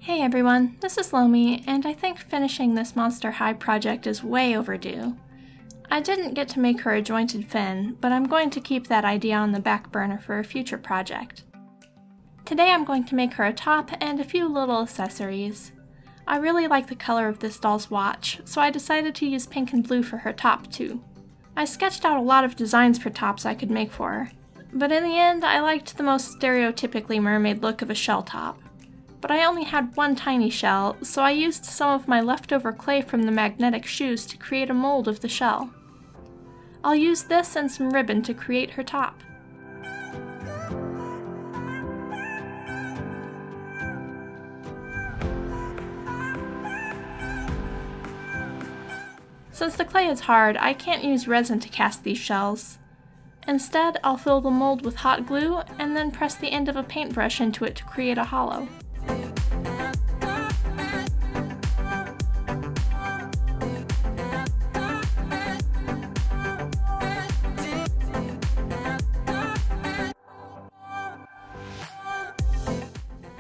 Hey everyone, this is Lomi, and I think finishing this Monster High project is way overdue. I didn't get to make her a jointed fin, but I'm going to keep that idea on the back burner for a future project. Today I'm going to make her a top and a few little accessories. I really like the color of this doll's watch, so I decided to use pink and blue for her top too. I sketched out a lot of designs for tops I could make for her, but in the end I liked the most stereotypically mermaid look of a shell top. But I only had one tiny shell, so I used some of my leftover clay from the magnetic shoes to create a mold of the shell. I'll use this and some ribbon to create her top. Since the clay is hard, I can't use resin to cast these shells. Instead, I'll fill the mold with hot glue and then press the end of a paintbrush into it to create a hollow.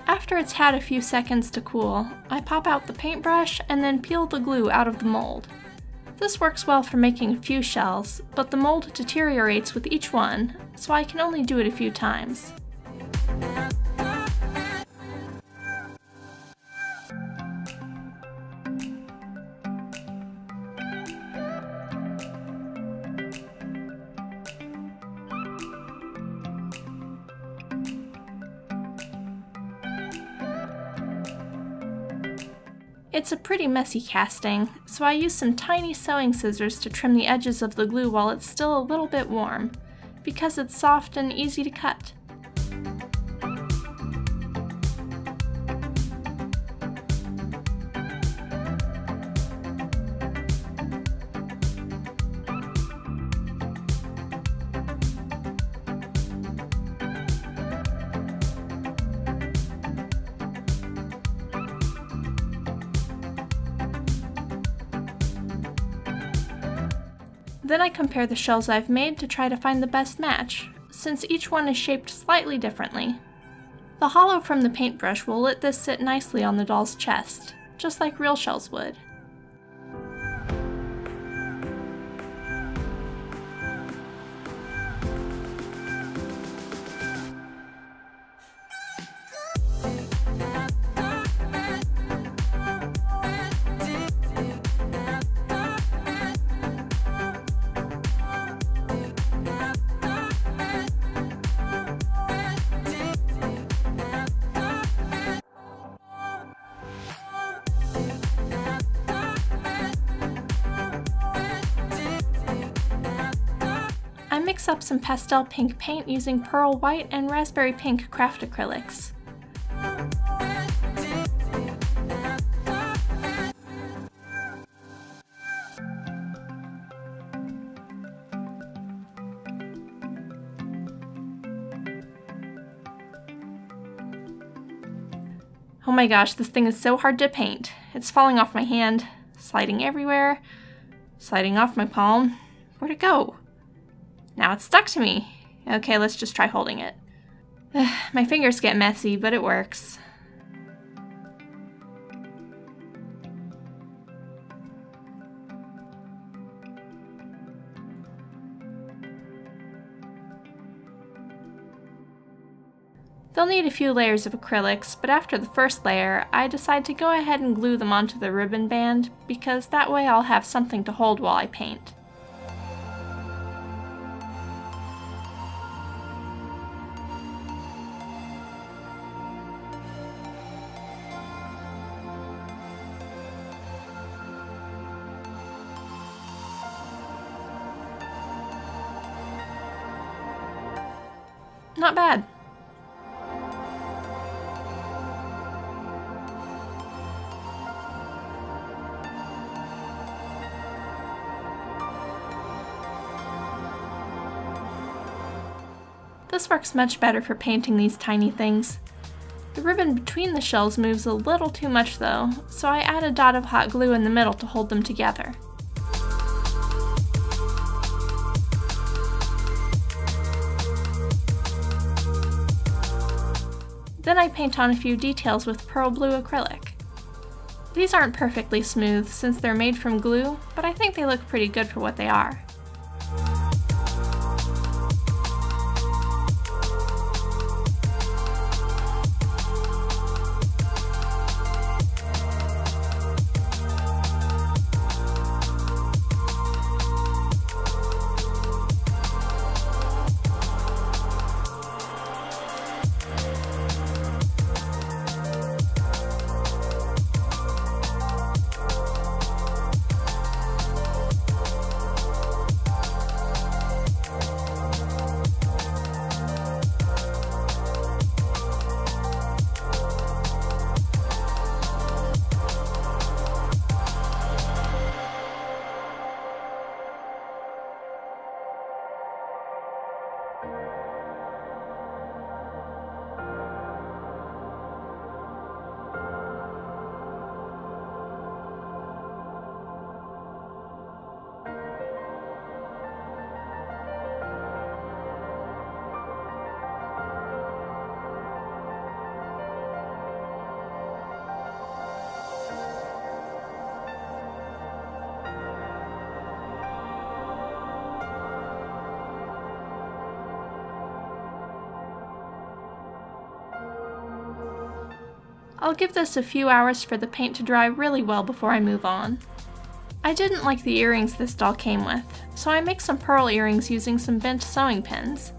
After it's had a few seconds to cool, I pop out the paintbrush and then peel the glue out of the mold. This works well for making a few shells, but the mold deteriorates with each one, so I can only do it a few times. It's a pretty messy casting, so I use some tiny sewing scissors to trim the edges of the glue while it's still a little bit warm, because it's soft and easy to cut. Then I compare the shells I've made to try to find the best match, since each one is shaped slightly differently. The hollow from the paintbrush will let this sit nicely on the doll's chest, just like real shells would. I mix up some pastel pink paint using pearl white and raspberry pink craft acrylics. Oh my gosh, this thing is so hard to paint. It's falling off my hand, sliding everywhere, sliding off my palm. Where'd it go? Now it's stuck to me. Okay, let's just try holding it. My fingers get messy, but it works. They'll need a few layers of acrylics, but after the first layer, I decide to go ahead and glue them onto the ribbon band, because that way I'll have something to hold while I paint. Not bad. This works much better for painting these tiny things. The ribbon between the shells moves a little too much though, so I add a dot of hot glue in the middle to hold them together. Then I paint on a few details with pearl blue acrylic. These aren't perfectly smooth since they're made from glue, but I think they look pretty good for what they are. I'll give this a few hours for the paint to dry really well before I move on. I didn't like the earrings this doll came with, so I make some pearl earrings using some bent sewing pins.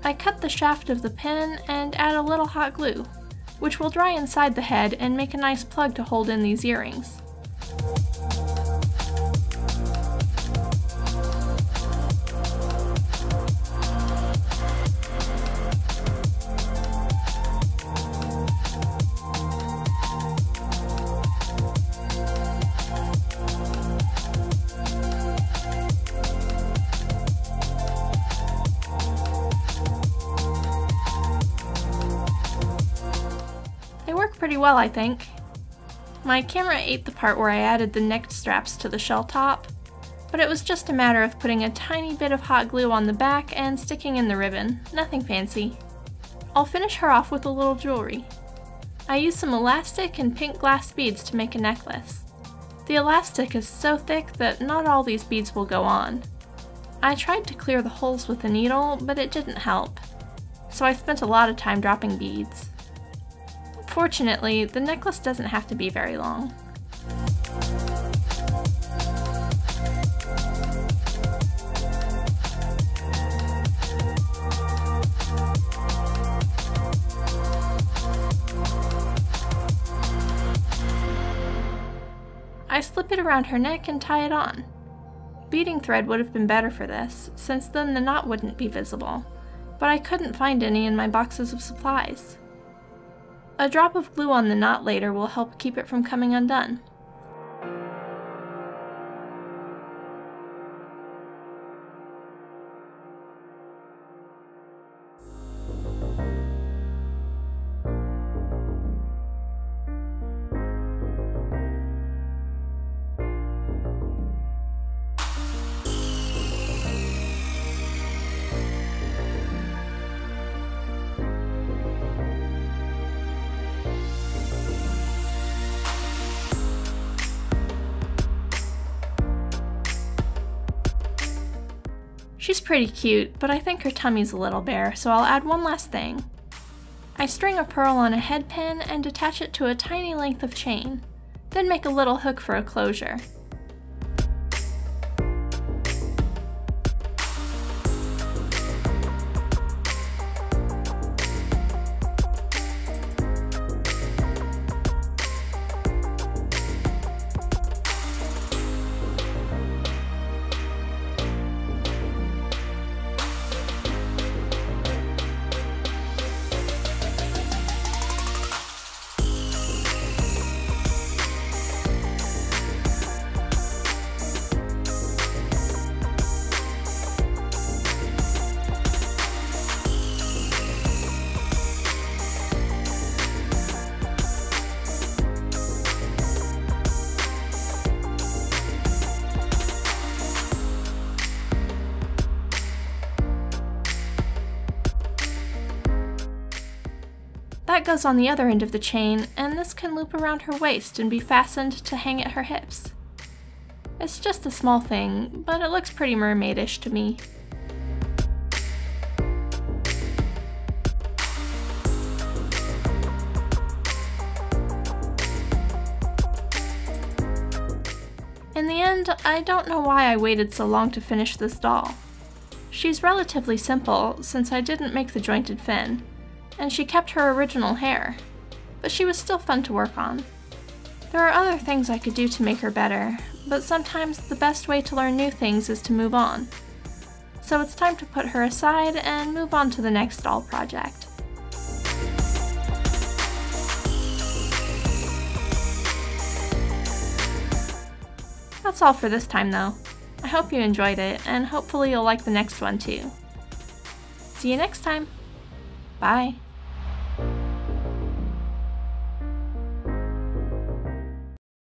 I cut the shaft of the pin and add a little hot glue, which will dry inside the head and make a nice plug to hold in these earrings. Pretty well, I think. My camera ate the part where I added the neck straps to the shell top, but it was just a matter of putting a tiny bit of hot glue on the back and sticking in the ribbon, nothing fancy. I'll finish her off with a little jewelry. I used some elastic and pink glass beads to make a necklace. The elastic is so thick that not all these beads will go on. I tried to clear the holes with a needle, but it didn't help, so I spent a lot of time dropping beads. Fortunately, the necklace doesn't have to be very long. I slip it around her neck and tie it on. Beading thread would have been better for this, since then the knot wouldn't be visible, but I couldn't find any in my boxes of supplies. A drop of glue on the knot later will help keep it from coming undone. She's pretty cute, but I think her tummy's a little bare, so I'll add one last thing. I string a pearl on a head pin and attach it to a tiny length of chain, then make a little hook for a closure. That goes on the other end of the chain, and this can loop around her waist and be fastened to hang at her hips. It's just a small thing, but it looks pretty mermaidish to me. In the end, I don't know why I waited so long to finish this doll. She's relatively simple, since I didn't make the jointed fin, and she kept her original hair, but she was still fun to work on. There are other things I could do to make her better, but sometimes the best way to learn new things is to move on. So it's time to put her aside and move on to the next doll project. That's all for this time though. I hope you enjoyed it, and hopefully you'll like the next one too. See you next time! Bye!